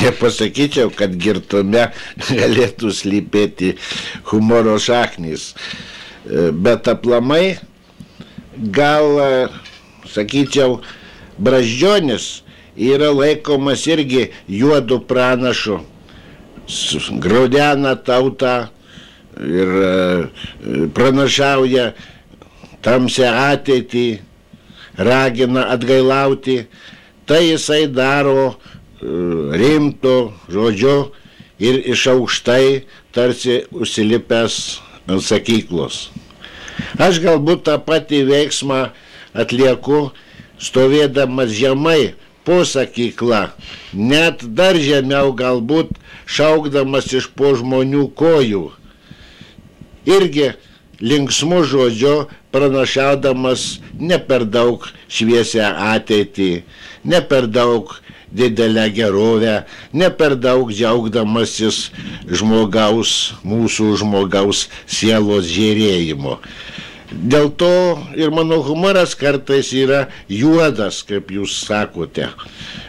nepasakyčiau, kad girtume galėtų slypėti humoro šaknys. Bet aplamai, gal, sakyčiau, Brazdžionis yra laikomas irgi juodu pranašu. Graudena tautą ir pranašauja tamsią ateitį, ragina atgailauti. Tai jisai daro rimtu žodžiu ir iš aukštai tarsi užsilipęs ant sakyklos. Aš galbūt tą patį veiksmą atlieku stovėdamas žemai po sakyklą, net dar žemiau galbūt šaukdamas iš po žmonių kojų. Irgi linksmu žodžiu pranašaudamas ne per daug šviesią ateitį, ne per daug didelę gerovę, ne per daug džiaugdamasis mūsų žmogaus sielos žėrėjimo. Dėl to ir mano humoras kartais yra juodas, kaip jūs sakote.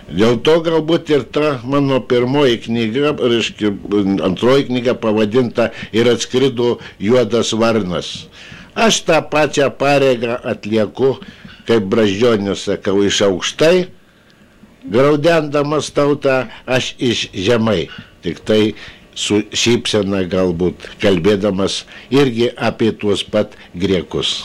Dėl to galbūt ir ta mano pirmoji knyga, antroji knyga pavadinta Ir atskrido juodas varnas. Aš tą pačią pareigą atlieku, kaip Brazdžionis sakau, iš aukštai, graudendamas tautą, aš iš žemai. Tik tai su šypsena galbūt kalbėdamas irgi apie tuos pat griekus.